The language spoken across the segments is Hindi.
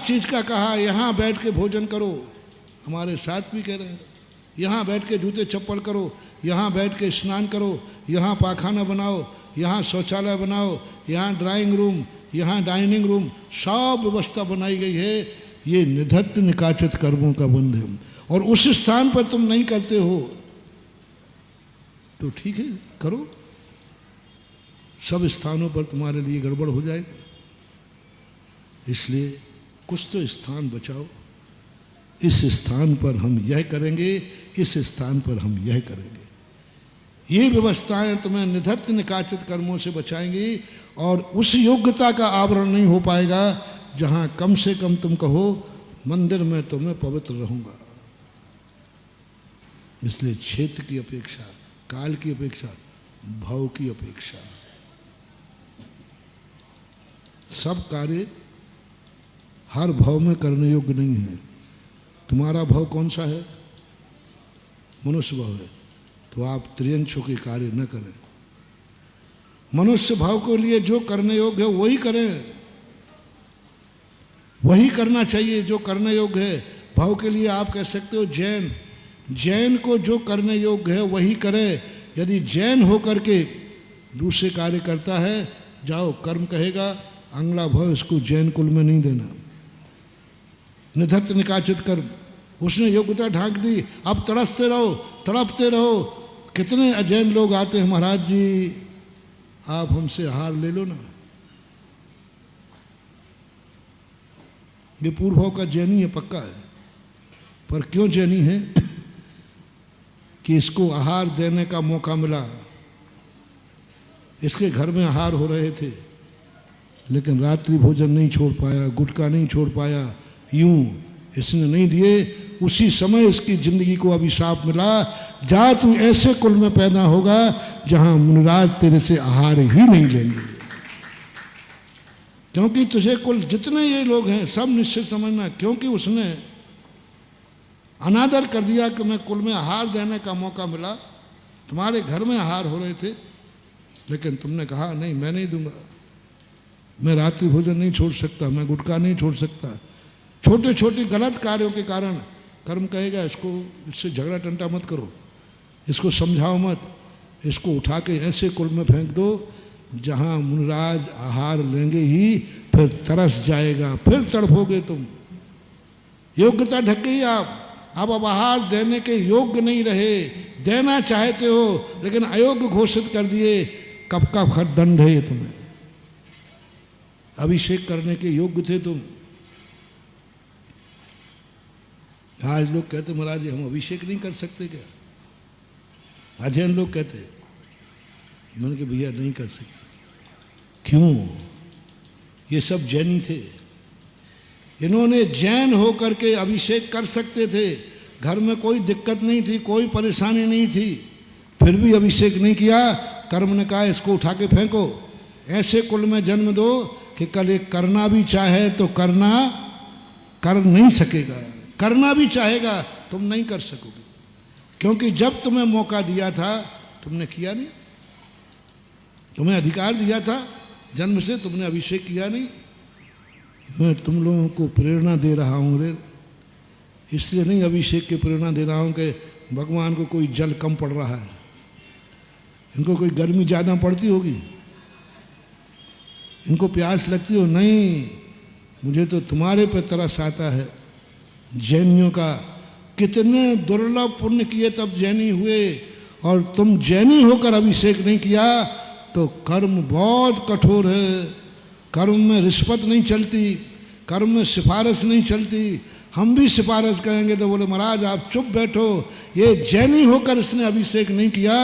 चीज़ का कहा, यहाँ बैठ के भोजन करो, हमारे साथ भी कह रहे हैं, यहाँ बैठ के जूते चप्पल करो, यहाँ बैठ के स्नान करो, यहाँ पाखाना बनाओ, यहाँ शौचालय बनाओ, यहाँ ड्राइंग रूम, यहाँ डाइनिंग रूम, सब व्यवस्था बनाई गई है। ये निधत्त निकाचित कर्मों का बंध है। और उस स्थान पर तुम नहीं करते हो तो ठीक है, करो, सब स्थानों पर तुम्हारे लिए गड़बड़ हो जाएगा। इसलिए कुछ तो स्थान बचाओ, इस स्थान पर हम यह करेंगे, इस स्थान पर हम यह करेंगे। ये व्यवस्थाएं तुम्हें निधत्त निकाचित कर्मों से बचाएंगी और उस योग्यता का आवरण नहीं हो पाएगा जहां कम से कम तुम कहो मंदिर में तो मैं पवित्र रहूंगा। इसलिए क्षेत्र की अपेक्षा, काल की अपेक्षा, भाव की अपेक्षा, सब कार्य हर भाव में करने योग्य नहीं है। तुम्हारा भाव कौन सा है? मनुष्य भाव है, तो आप त्रियंशों के कार्य न करें। मनुष्य भाव के लिए जो करने योग्य है वही करें, वही करना चाहिए जो करने योग्य है। भाव के लिए आप कह सकते हो जैन, जैन को जो करने योग्य है वही करे। यदि जैन होकर के दूसरे कार्य करता है, जाओ कर्म कहेगा, अंगला भाव इसको जैन कुल में नहीं देना। निधत्त निकाचित कर्म, उसने योग्यता ढांक दी, अब तड़पते रहो, तड़पते रहो। कितने अजैन लोग आते हैं, महाराज जी आप हमसे आहार ले लो ना। ये पूर्व भाव का जैनी है, पक्का है, पर क्यों जैनी है? कि इसको आहार देने का मौका मिला। इसके घर में आहार हो रहे थे लेकिन रात्रि भोजन नहीं छोड़ पाया, गुटखा नहीं छोड़ पाया, यूं इसने नहीं दिए। उसी समय इसकी जिंदगी को अभिशाप मिला, जा तू ऐसे कुल में पैदा होगा जहां मुनिराज तेरे से आहार ही नहीं लेंगे। क्योंकि तुझे कुल जितने ये लोग हैं सब निश्चित समझना, क्योंकि उसने अनादर कर दिया कि मैं कुल में आहार देने का मौका मिला। तुम्हारे घर में आहार हो रहे थे लेकिन तुमने कहा नहीं, मैं नहीं दूंगा, मैं रात्रि भोजन नहीं छोड़ सकता, मैं गुटखा नहीं छोड़ सकता। छोटे छोटे गलत कार्यों के कारण कर्म कहेगा इसको, इससे झगड़ा टंटा मत करो, इसको समझाओ मत, इसको उठा के ऐसे कुल में फेंक दो जहां मुनिराज आहार लेंगे ही, फिर तरस जाएगा, फिर तड़पोगे तुम। योग्यता ढक गई, आप अब आहार देने के योग्य नहीं रहे। देना चाहते हो लेकिन अयोग्य घोषित कर दिए, कब का खर दंड है ये तुम्हें। अभिषेक करने के योग्य थे तुम। आज लोग कहते महाराज जी हम अभिषेक नहीं कर सकते क्या? अजैन लोग कहते, मैंने कहा भैया नहीं कर सकते। क्यों? ये सब जैनी थे, इन्होंने जैन होकर के अभिषेक कर सकते थे, घर में कोई दिक्कत नहीं थी, कोई परेशानी नहीं थी, फिर भी अभिषेक नहीं किया। कर्म ने कहा इसको उठा के फेंको, ऐसे कुल में जन्म दो कि कल एक करना भी चाहे तो करना कर नहीं सकेगा, करना भी चाहेगा तुम नहीं कर सकोगे, क्योंकि जब तुम्हें मौका दिया था तुमने किया नहीं, तुम्हें अधिकार दिया था जन्म से, तुमने अभिषेक किया नहीं। मैं तुम लोगों को प्रेरणा दे रहा हूँ रे, इसलिए नहीं अभिषेक की प्रेरणा दे रहा हूँ कि भगवान को कोई जल कम पड़ रहा है, इनको कोई गर्मी ज़्यादा पड़ती होगी, इनको प्यास लगती हो, नहीं, मुझे तो तुम्हारे पे तरस आता है। जैनियों का कितने दुर्लभ पुण्य किए तब जैनी हुए, और तुम जैनी होकर अभिषेक नहीं किया तो कर्म बहुत कठोर है। कर्म में रिश्वत नहीं चलती, कर्म में सिफारिश नहीं चलती। हम भी सिफारिश कहेंगे तो बोले महाराज आप चुप बैठो, ये जैनी होकर इसने अभिषेक नहीं किया,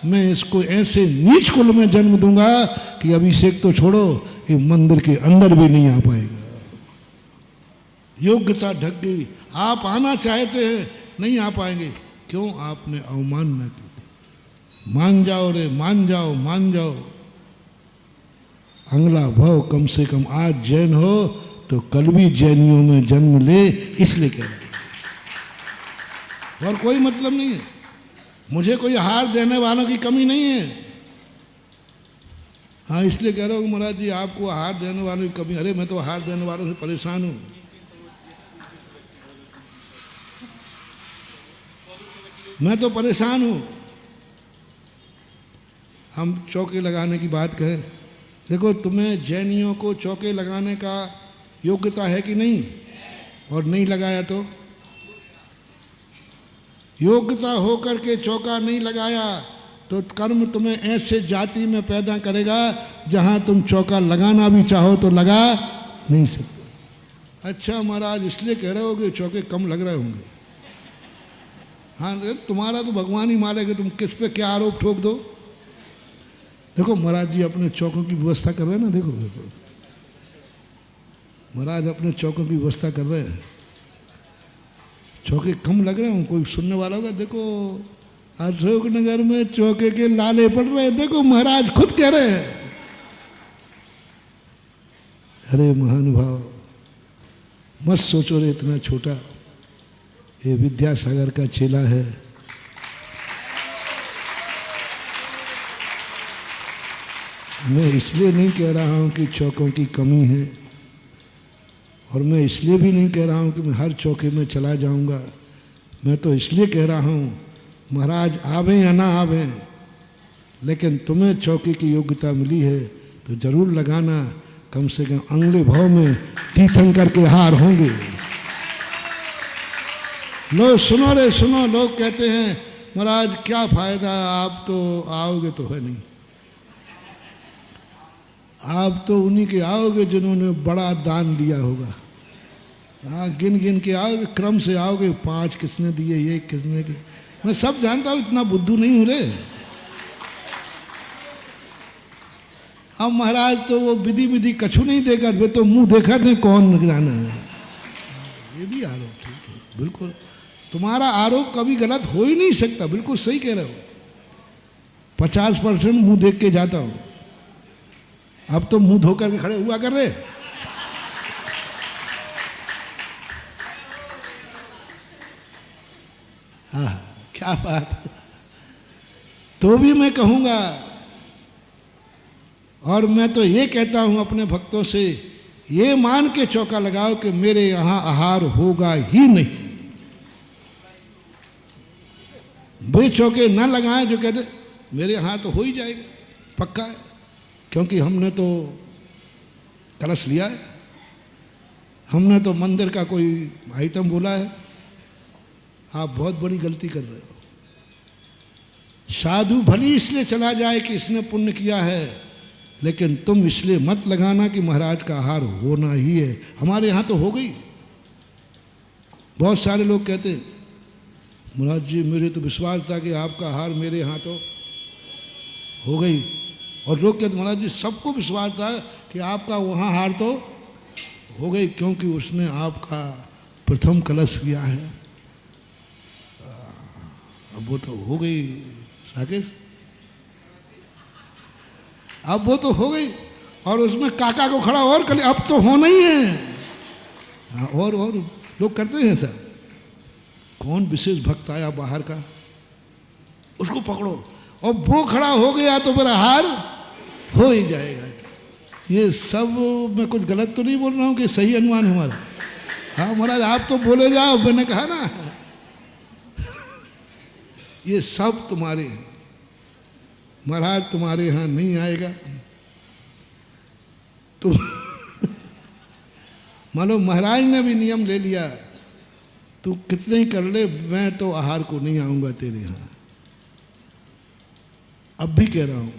मैं इसको ऐसे नीच कुल में जन्म दूंगा कि अभिषेक तो छोड़ो ये मंदिर के अंदर भी नहीं आ पाएगा। योग्यता ढक गई, आप आना चाहते हैं नहीं आ पाएंगे। क्यों? आपने अवमानना की। मान जाओ रे, मान जाओ, मान जाओ। अंगला भाव कम से कम आज जैन हो तो कल भी जैनियों में जन्म ले, इसलिए कह रहा हूं, और कोई मतलब नहीं है। मुझे कोई आहार देने वालों की कमी नहीं है। हाँ, इसलिए कह रहा हूँ महाराज जी आपको आहार देने वालों की कमी। अरे मैं तो आहार देने वालों से परेशान हूँ। मैं तो परेशान हूं। हम चौके लगाने की बात कहें, देखो तुम्हें जैनियों को चौके लगाने का योग्यता है कि नहीं, और नहीं लगाया तो योग्यता होकर के चौका नहीं लगाया तो कर्म तुम्हें ऐसे जाति में पैदा करेगा जहां तुम चौका लगाना भी चाहो तो लगा नहीं सकते। अच्छा महाराज इसलिए कह रहे हो कि चौके कम लग रहे होंगे। हाँ तुम्हारा तो भगवान ही मारेगा, तुम किस पे क्या आरोप ठोक दो। देखो महाराज जी अपने चौकों की व्यवस्था कर रहे हैं ना, देखो देखो महाराज अपने चौकों की व्यवस्था कर रहे हैं। चौके कम लग रहे हो, कोई सुनने वाला होगा, देखो अशोकनगर में चौके के लाले पड़ रहे हैं, देखो महाराज खुद कह रहे हैं। अरे महानुभाव मत सोचो रे इतना छोटा, ये विद्यासागर का चेला है। मैं इसलिए नहीं कह रहा हूं कि चौकों की कमी है, और मैं इसलिए भी नहीं कह रहा हूं कि मैं हर चौके में चला जाऊंगा। मैं तो इसलिए कह रहा हूं महाराज आवे या ना आवे, लेकिन तुम्हें चौके की योग्यता मिली है तो जरूर लगाना। कम से कम अगले भाव में तीर्थंकर के हार होंगे। लो सुनो रे सुनो, लोग कहते हैं महाराज क्या फायदा, आप तो आओगे तो है नहीं, आप तो उन्हीं के आओगे जिन्होंने बड़ा दान दिया होगा। हाँ गिन गिन के आओगे, क्रम से आओगे, 5 किसने दिए, ये किसने के। मैं सब जानता हूं, इतना बुद्धू नहीं हूं रे। अब महाराज तो वो विधि विधि कछु नहीं देखा, वे तो मुंह देखा थे कौन जाना है। ये भी आरोप ठीक है, बिल्कुल तुम्हारा आरोप कभी गलत हो ही नहीं सकता, बिल्कुल सही कह रहे हो। 50% मुंह देख के जाता हूं, अब तो मुंह धोकर के खड़े हुआ कर रहे। हाँ क्या बात है। तो भी मैं कहूंगा, और मैं तो ये कहता हूं अपने भक्तों से, ये मान के चौका लगाओ कि मेरे यहां आहार होगा ही नहीं। वे चौके ना लगाएं जो कहते मेरे यहां तो हो ही जाएगा, पक्का है, क्योंकि हमने तो कलश लिया है, हमने तो मंदिर का कोई आइटम बोला है। आप बहुत बड़ी गलती कर रहे हो। साधु भली इसलिए चला जाए कि इसने पुण्य किया है, लेकिन तुम इसलिए मत लगाना कि महाराज का आहार होना ही है। हमारे यहाँ तो हो गई। बहुत सारे लोग कहते महाराज जी मेरे तो विश्वास था कि आपका आहार मेरे यहाँ तो हो गई, और लोग कहते महाराज जी सबको विश्वास था कि आपका वहाँ हार तो हो गई, क्योंकि उसने आपका प्रथम कलश किया है। अब वो तो हो गई राकेश, अब वो तो हो गई, और उसमें काका को खड़ा और कर, अब तो होना ही है। हाँ, और लोग करते हैं सर, कौन विशेष भक्त आया बाहर का, उसको पकड़ो, और वो खड़ा हो गया तो मेरा हार हो ही जाएगा। ये सब मैं कुछ गलत तो नहीं बोल रहा हूँ कि सही अनुमान है हमारा। हाँ महाराज आप तो बोले जाओ, मैंने कहा ना ये सब तुम्हारे हैं। महाराज तुम्हारे यहाँ नहीं आएगा तो मानो महाराज ने भी नियम ले लिया, तू कितने ही कर ले, मैं तो आहार को नहीं आऊंगा तेरे यहाँ। अब भी कह रहा हूँ,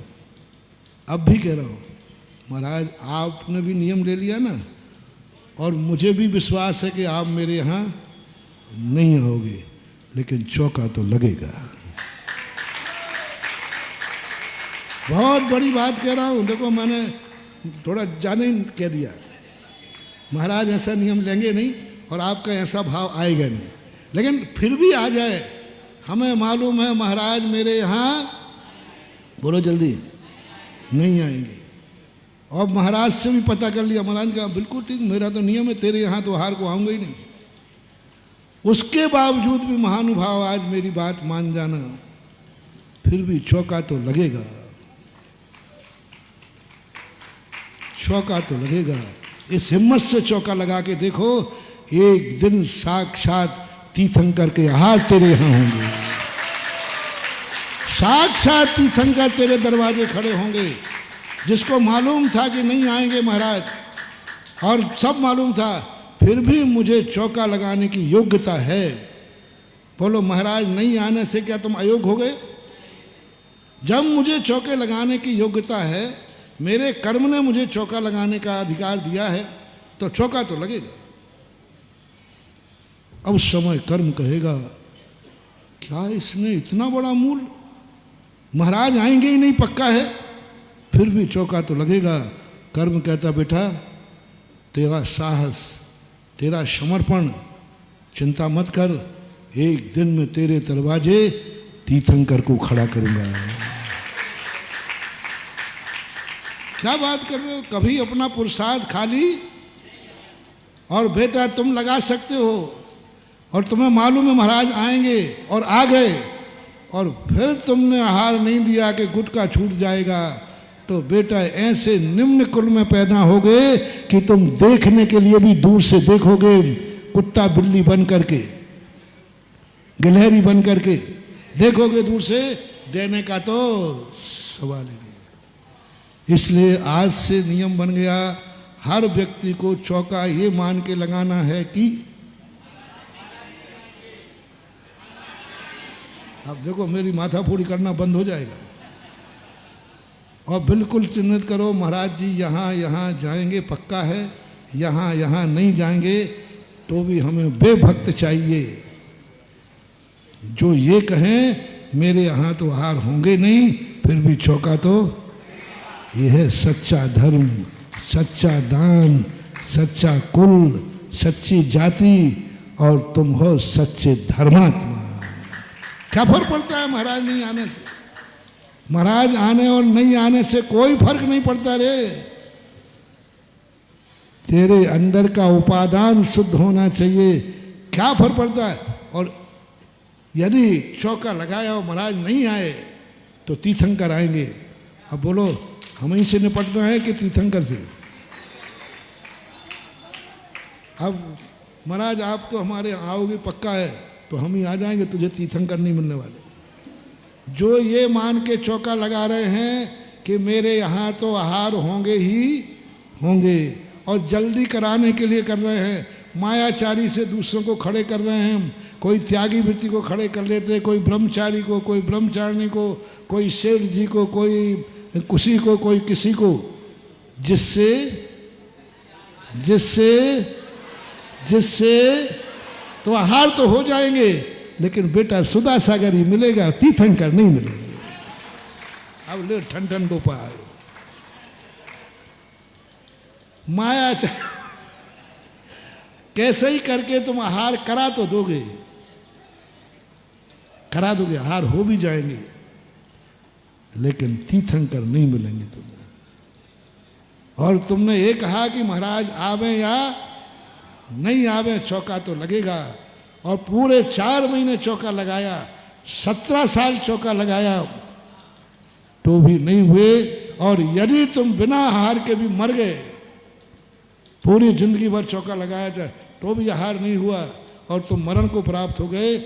अब भी कह रहा हूँ, महाराज आपने भी नियम ले लिया ना, और मुझे भी विश्वास है कि आप मेरे यहाँ नहीं आओगे, लेकिन चौका तो लगेगा। बहुत बड़ी बात कह रहा हूँ। देखो मैंने थोड़ा ज़्यादा ही कह दिया, महाराज ऐसा नियम लेंगे नहीं और आपका ऐसा भाव आएगा नहीं, लेकिन फिर भी आ जाए, हमें मालूम है महाराज मेरे यहाँ, बोलो जल्दी, नहीं आएंगे। और महाराज से भी पता कर लिया, महाराज का बिल्कुल ठीक, मेरा तो नियम है, तेरे यहाँ तो हार को आऊँगा ही नहीं। उसके बावजूद भी महानुभाव आज मेरी बात मान जाना, फिर भी चौका तो लगेगा, चौका तो लगेगा। इस हिम्मत से चौका लगा के देखो, एक दिन साक्षात तीर्थंकर के आहार तेरे यहाँ होंगे। साक्षात तीर्थंकर तेरे दरवाजे खड़े होंगे। जिसको मालूम था कि नहीं आएंगे महाराज, और सब मालूम था, फिर भी मुझे चौका लगाने की योग्यता है। बोलो महाराज, नहीं आने से क्या तुम अयोग्य हो गए? जब मुझे चौके लगाने की योग्यता है, मेरे कर्म ने मुझे चौका लगाने का अधिकार दिया है, तो चौका तो लगेगा। अब उस समय कर्म कहेगा, क्या इसने इतना बड़ा मूल, महाराज आएंगे ही नहीं पक्का है, फिर भी चौका तो लगेगा। कर्म कहता, बेटा तेरा साहस, तेरा समर्पण, चिंता मत कर, एक दिन में तेरे दरवाजे तीर्थंकर को खड़ा करूंगा। क्या बात कर रहे हो? कभी अपना पुरुषार्थ खाली, और बेटा तुम लगा सकते हो, और तुम्हें मालूम है महाराज आएंगे, और आ गए, और फिर तुमने आहार नहीं दिया कि गुटका छूट जाएगा, तो बेटा ऐसे निम्न कुल में पैदा होगे कि तुम देखने के लिए भी दूर से देखोगे, कुत्ता बिल्ली बन करके, गिलहरी बन करके देखोगे दूर से, देने का तो सवाल ही नहीं। इसलिए आज से नियम बन गया, हर व्यक्ति को चौका ये मान के लगाना है कि अब देखो मेरी माथाफोड़ी करना बंद हो जाएगा, और बिल्कुल चिन्हित करो, महाराज जी यहाँ यहाँ जाएंगे पक्का है, यहाँ यहाँ नहीं जाएंगे तो भी हमें बेभक्त चाहिए। जो ये कहें मेरे यहाँ तो हार होंगे नहीं, फिर भी चौका तो ये है सच्चा धर्म, सच्चा दान, सच्चा कुल, सच्ची जाति, और तुम हो सच्चे धर्मात्मा। क्या फर्क पड़ता है महाराज नहीं आने से? महाराज आने और नहीं आने से कोई फर्क नहीं पड़ता रे। तेरे अंदर का उपादान शुद्ध होना चाहिए, क्या फर्क पड़ता है? और यदि चौका लगाया और महाराज नहीं आए तो तीर्थंकर आएंगे। अब बोलो हम ही से निपटना है कि तीर्थंकर से? अब महाराज आप तो हमारे आओगे पक्का है, तो हम ही आ जाएंगे, तुझे तीर्थंकर नहीं मिलने वाले। जो ये मान के चौका लगा रहे हैं कि मेरे यहाँ तो आहार होंगे ही होंगे, और जल्दी कराने के लिए कर रहे हैं, मायाचारी से दूसरों को खड़े कर रहे हैं। कोई त्यागी वृत्ति को खड़े कर लेते, कोई ब्रह्मचारी को, कोई ब्रह्मचारिणी को, कोई शेर जी को, कोई किसी को, कोई किसी को, जिससे जिससे जिससे तो आहार तो हो जाएंगे, लेकिन बेटा सुधा सागर ही मिलेगा, तीर्थंकर नहीं मिलेंगे। अब ले ठन ठन गोपाल, माया कैसे ही करके तुम आहार करा तो दोगे, करा दोगे, आहार हो भी जाएंगे, लेकिन तीर्थंकर नहीं मिलेंगे तुम्हें। और तुमने ये कहा कि महाराज आवे या नहीं आवे, चौका तो लगेगा। और पूरे 4 महीने चौका लगाया, 17 साल चौका लगाया, तो भी नहीं हुए। और यदि तुम बिना आहार के भी मर गए, पूरी जिंदगी भर चौका लगाया जाए तो भी आहार नहीं हुआ, और तुम मरण को प्राप्त हो गए,